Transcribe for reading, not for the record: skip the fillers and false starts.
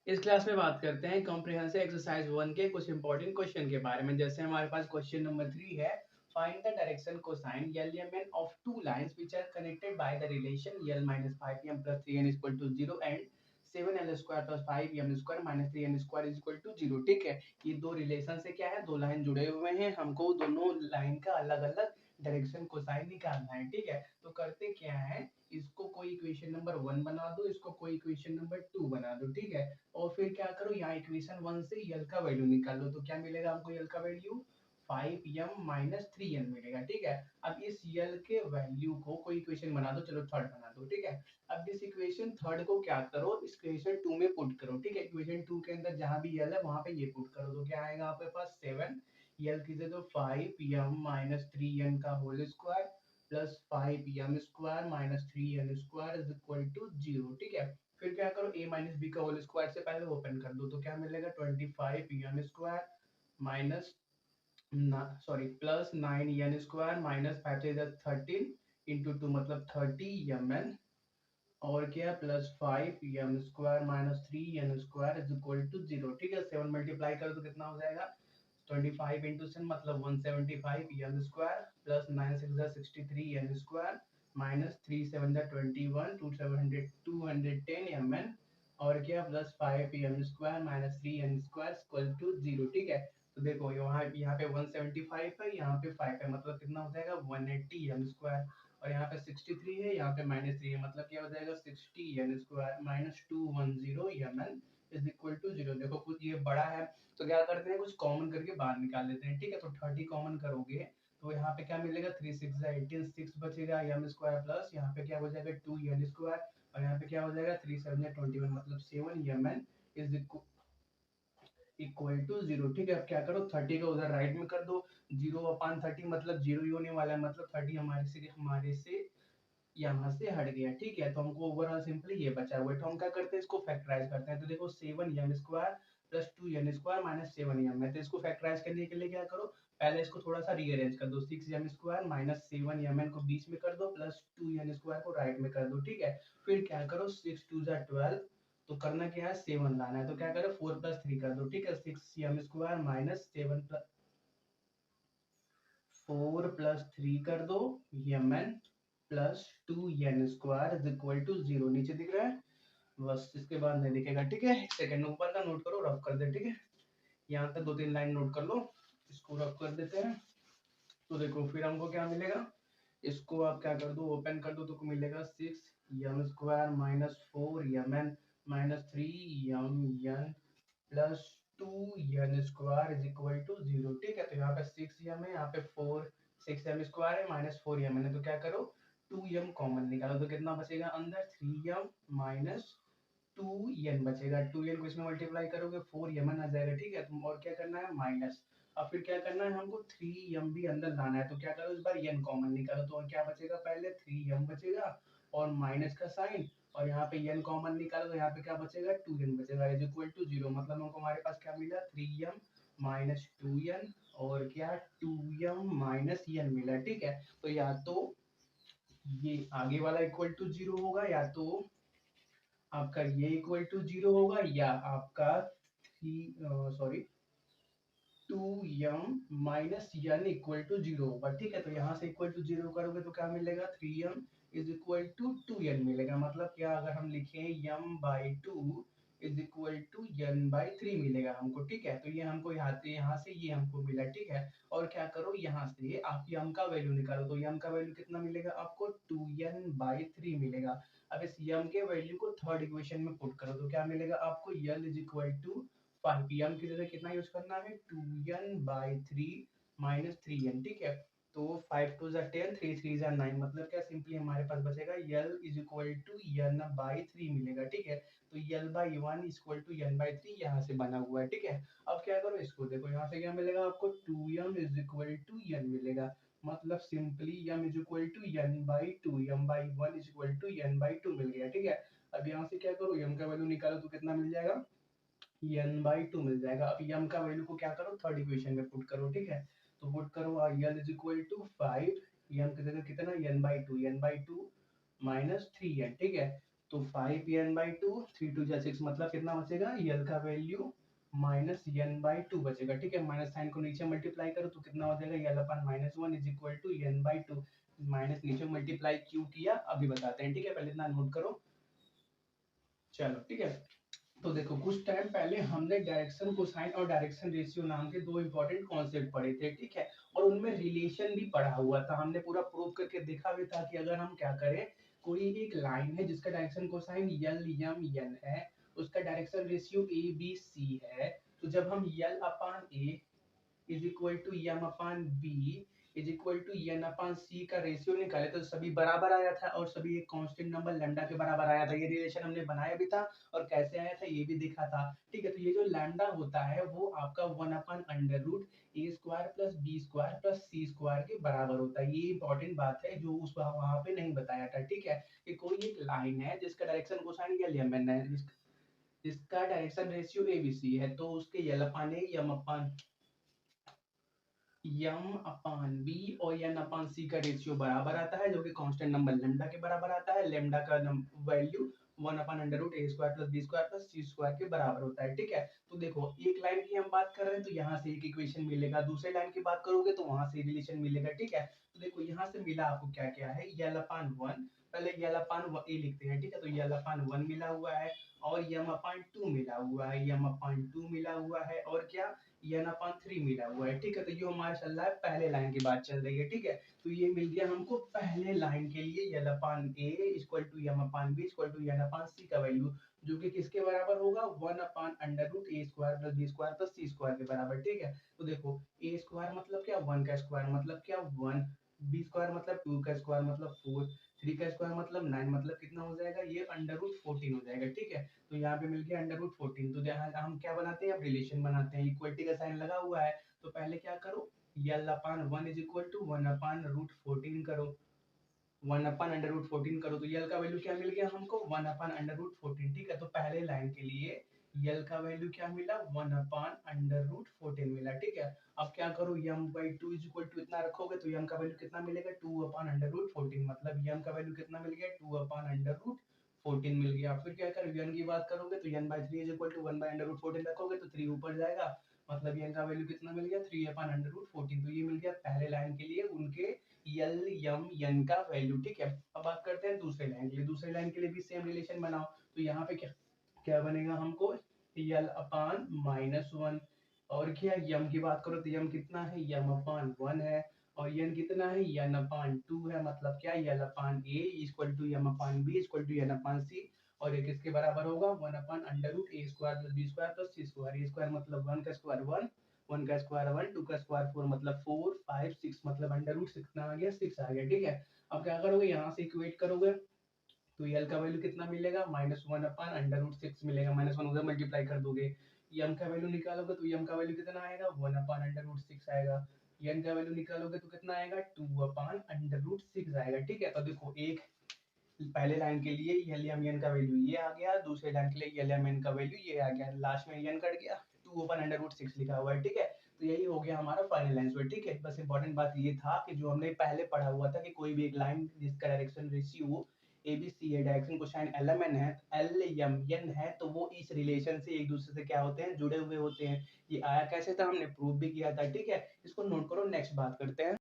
इस क्लास में बात करते हैं कॉम्प्रिहेंसिव एक्सरसाइज 1 के कुछ इंपॉर्टेंट क्वेश्चन के बारे में। जैसे हमारे पास क्वेश्चन नंबर 3 है, find the direction cosine LMN of two lines which are connected by the relation L - 5m + 3n = 0 and 7l² + 5m² - 3n² 0। ठीक है, ये दो रिलेशन से क्या है, दो लाइन जुड़े हुए हैं, हमको दोनों लाइन का अलग-अलग डायरेक्शन कोसाइन निकालना है। ठीक है, तो करते क्या है, इसको कोई इक्वेशन नंबर 1 बना दो, इसको कोई इक्वेशन नंबर 2 बना दो। ठीक है, और फिर क्या करो, यहाँ इक्वेशन 1 से यल का वैल्यू निकाल लो। तो क्या मिलेगा हमको, यल का वैल्यू 5m - 3n मिलेगा। ठीक है, अब इस यल के वैल्यू को कोई इक्वेशन बना दो, चलो थर्ड बना दो। ठीक है, अब इस इक्वेशन थर्ड को क्या करो, इस इक्वेशन 2 में पुट करो। ठीक है, इक्वेशन 2 के अंदर जहां भी यल है वहां पे ये पुट करो, तो क्या आएगा आपके पास 7 यल की जगह 5m - 3n का whole square plus 5m² - 3n² is equal to 0। ठीक है, फिर क्या करो, a माइनस बी का होल स्क्वायर से पहले ओपन कर दो, तो क्या मिलेगा 25m² minus plus 9n² minus 5 से 13 इंटू 2 मतलब 30mn और क्या plus 5m² minus 3n² is equal to 0। ठीक है, 7 मल्टीप्लाई कर दो कितना हो जाएगा, 25 इंटू 7 मतलब 175m² plus 9 6 63n² minus 3 7 21 210mn और क्या plus 5m² minus 3n² equal to 0। ठीक है, तो देखो यहाँ पे 175 है, यहाँ पे 5 है, मतलब कितना हो जाएगा 180m² और यहाँ पे 63 है, यहाँ पे -3 है, मतलब क्या हो जाएगा 60n² minus 210mn is equal to 0। देखो कुछ ये बड़ा है तो क्या करते हैं, कुछ कॉमन करके बाहर निकाल लेते हैं। ठीक है, तो 30 कॉमन करोगे तो यहाँ पे क्या मिलेगा 3 6 18 6 बचेगा m² प्लस यहाँ पे क्या हो जाएगा 2n² और यहाँ पे क्या हो जाएगा 3 7 21 मतलब 7mn इज इक्वल टू 0। ठीक है, अब क्या करो 30 को उधर राइट में कर दो, 0/30 मतलब 0 ही होने वाला है, मतलब 30 हमारे से यहाँ से हट गया। ठीक है, तो हमको ओवरऑल सिंपली ये बचा हुआ है, तो हम क्या करते हैं इसको फैक्टराइज करते हैं। तो देखो 7m² plus 2n² minus 7m है, तो इसको फैक्टराइज करने के लिए क्या करो, पहले इसको थोड़ा सा रीअरेंज कर दो, 6m² माइनस 7mn को बीच में कर दो प्लस 2n² को राइट में कर दो। ठीक है, फिर क्या करो 6 2 12 तो करना क्या है 7 लाना है, तो क्या करो 4 + 3 कर दो। ठीक है, 6m² माइनस 7 4 + 3 कर दो mn plus 2n² is equal to 0। नीचे दिख रहा है, बस इसके बाद नहीं दिखेगा। ठीक है, सेकंड ऊपर का नोट करो, रफ कर दे। ठीक है, यहाँ तक 2 3 लाइन नोट कर लो, इसको रफ कर देते हैं। तो देखो फिर हमको क्या मिलेगा, इसको आप क्या कर दो ओपन कर दो, तो मिलेगा 6m² minus 4mn minus 3mn plus 2n² is equal to 0। ठीक है, तो यहाँ पे 6m है, यहाँ पे 6m² है माइनस 4mn है, तो क्या करो 2m कॉमन निकालो, तो कितना बचेगा अंदर 3m माइनस 2n बचेगा, 2n को इसमें मल्टीप्लाई करोगे 4mn आ जाएगा। ठीक है, तुम और क्या करना है माइनस, अब फिर क्या करना है हमको 3m भी अंदर लाना है, तो क्या करो इस बार n कॉमन निकालो, तो और क्या बचेगा पहले 3m बचेगा और माइनस का साइन और यहाँ पे n कॉमन निकालो, तो यहाँ पे क्या बचेगा 2n बचेगा इज इक्वल टू 0। मतलब हमको हमारे पास क्या मिला 3m माइनस 2n और क्या 2m माइनस n मिला। ठीक है, तो या तो ये आगे वाला इक्वल टू 0 होगा या तो आपका ये इक्वल टू 0 होगा या आपका 2m minus n equal to 0 होगा। ठीक है, तो यहाँ से इक्वल टू 0 करोगे तो क्या मिलेगा 3m is equal to 2n मिलेगा, मतलब क्या अगर हम लिखें m/2 is equal to n/3 मिलेगा हमको। ठीक है, तो ये हमको यहाँ से ये हमको मिला। ठीक है, और क्या करो यहाँ से आप m का वैल्यू निकालो, तो m का वैल्यू कितना मिलेगा आपको 2n/3 मिलेगा। अब इस m के वैल्यू को थर्ड इक्वेशन में पुट करो, तो क्या मिलेगा आपको l is equal to 5 m की जगह कितना यूज करना है 2n/3 माइनस 3n। ठीक है, तो 5 2 10 3 3 9 मतलब क्या सिंपली हमारे पास बचेगा l is equal to n/3 मिलेगा। ठीक है, तो l/1 is equal to n/3 यहाँ से बना हुआ है। ठीक है, अब क्या करो इसको देखो, यहाँ से क्या मिलेगा आपको 2m is equal to n मिलेगा, मतलब simply m is equal to n/2 m/1 is equal to n/2 मिल गया। ठीक है, अब यहाँ से क्या करो m का वैल्यू निकालो, तो कितना मिल जाएगा n/2 मिल जाएगा। अब m का वैल्यू को क्या करो थर्ड इक्वेशन में पुट करो। ठीक है, तो पुट करो l is equal to 5 m की जगह कितना n/2 माइनस 3n। ठीक है, तो 5n/2, 3 2 जा 6 मतलब कितना बचेगा, यल का वैल्यू माइनस n/2 बचेगा। ठीक है, माइनस साइन को नीचे मल्टीप्लाई करो तो कितना हो जाएगा, L upon -1 is equal to n/2। Minus नीचे मल्टीप्लाई क्यों किया अभी बताते हैं। ठीक है, पहले इतना नोट करो। चलो ठीक है, तो देखो कुछ टाइम पहले हमने डायरेक्शन कोसाइन और डायरेक्शन रेशियो नाम के दो इंपॉर्टेंट कॉन्सेप्ट पढ़े थे। ठीक है, और उनमें रिलेशन भी पढ़ा हुआ था, हमने पूरा प्रूव करके देखा भी था कि अगर हम क्या करें, कोई एक लाइन है जिसका direction cosine l m n है, उसका direction ratio a b c है, तो जब हम l upon a is equal to m upon b is equal to n upon c का रेशियो निकाले तो सभी बराबर आया था और सभी एक कांस्टेंट नंबर लैम्डा के बराबर आया था। ये रिलेशन हमने बनाया भी था और कैसे आया था ये भी देखा था। ठीक है, तो ये जो लैम्डा होता है वो आपका 1/√a² plus b² plus c² के बराबर होता है। ये इंपॉर्टेंट बात है जो उस वहां पे नहीं बताया था। ठीक है, कि कोई एक लाइन है जिसका डायरेक्शन कोसाइन या लेमन है, जिसका डायरेक्शन रेशियो एबीसी है, तो उसके यल अपान ए यम अपान बी और एन अपान सी का रेशियो बराबर आता है, जो कि कांस्टेंट नंबर लेमडा के बराबर आता है। लेमडा का value 1/√a² plus b² plus c² के बराबर होता है। ठीक है, तो देखो एक लाइन की हम बात कर रहे हैं तो यहाँ से एक इक्वेशन मिलेगा, दूसरे लाइन की बात करोगे तो वहां से रिलेशन मिलेगा। ठीक है, तो देखो यहाँ से मिला आपको क्या क्या है, यल अपान 1, पहले यल अपान ए लिखते हैं। ठीक है, तो यल अपान 1 मिला हुआ है और यम अपान 2 मिला हुआ है, यम अपान 2 मिला हुआ है और क्या, n अपान 3 मिला हुआ है। ठीक है, तो ये हमारा चल रहा है पहले लाइन की बात चल रही है। ठीक है, तो ये मिल गया हमको पहले लाइन के लिए l upon a equal to m upon b equal to n upon c का वैल्यू, जो कि किसके बराबर होगा, 1/√a² plus b² plus c² के बराबर। ठीक है, तो देखो a² मतलब क्या, 1 का स्क्वायर मतलब क्या 1, b² मतलब 2 का स्क्वायर मतलब 4, 3 का स्क्वायर मतलब 9, मतलब कितना हो जाएगा, ये √14 हो जाएगा। ठीक है, तो यहाँ पे मिल गया √14। तो यहाँ हम क्या बनाते हैं, अब रिलेशन बनाते हैं, इक्वलिटी का साइन लगा हुआ है तो पहले क्या करो, यल अपान 1 इज इक्वल टू 1/√14 करो, 1/√14 करो, तो यल का वैल्यू क्या मिल गया हमको, 1/√14। ठीक है, तो पहले लाइन के लिए यल का वैल्यू क्या मिला, 1/√14 मिला। ठीक है, अब क्या करो, m/2 इज इक्वल टू इतना रखोगे तो m का वैल्यू कितना मिलेगा, 2/√14, मतलब m का वैल्यू कितना मिल गया, 2/√14 मिल गया। फिर क्या करो, n की बात करोगे तो n/3 इज इक्वल टू 1/√14 रखोगे तो 3 ऊपर जाएगा, मतलब n का वैल्यू कितना मिल गया, 3/√14। तो ये मिल गया पहले लाइन के लिए उनके यल यम एन का वैल्यू। ठीक है, अब बात करते हैं दूसरे लाइन के लिए। दूसरे लाइन के लिए भी सेम रिलेशन बनाओ, तो यहाँ पे क्या क्या बनेगा हमको, यल अपान -1 और क्या, यम की बात करो तो यम कितना है, यम अपान 1 है और यन कितना है, यन अपान 2 है, मतलब क्या, l upon a equal to m upon b equal to n upon c, और ये किसके बराबर होगा, 1/√a² plus b² plus c²। ए स्क्वायर मतलब 1 का स्क्वायर 1, 1 का स्क्वायर 1, 2 का स्क्वायर 4 मतलब 4, 5 6 मतलब √6 कितना आ गया, 6 आ गया। ठीक है, अब क्या करोगे, यहाँ से इक्वेट करोगे तो यल का वैल्यू कितना मिलेगा, -1/√6 मिलेगा, -1 उधर मल्टीप्लाई कर दोगे। यम का वैल्यू निकालोगे तो यम का वैल्यू कितना आएगा, 1/√6 आएगा। यन का वैल्यू निकालोगे तो कितना आएगा, 2/√6 आएगा। ठीक है, तो देखो एक पहले लाइन के लिए यल एम एन का वैल्यू ये आ गया, दूसरे लाइन के लिए यल एम एन का वैल्यू ये आ गया, लास्ट में एन कट गया, 2/√6 लिखा हुआ है। ठीक है, तो यही हो गया हमारा फाइनल आंसर। ठीक है, बस इंपॉर्टेंट बात ये था कि जो हमने पहले पढ़ा हुआ था कि कोई भी एक लाइन जिसका डायरेक्शन रेशियो एबीसी है, डायरेक्शन कोसाइन एलएमएन है, एल एम एन है, तो वो इस रिलेशन से एक दूसरे से क्या होते हैं, जुड़े हुए होते हैं। ये आया कैसे था, हमने प्रूव भी किया था। ठीक है, इसको नोट करो, नेक्स्ट बात करते हैं।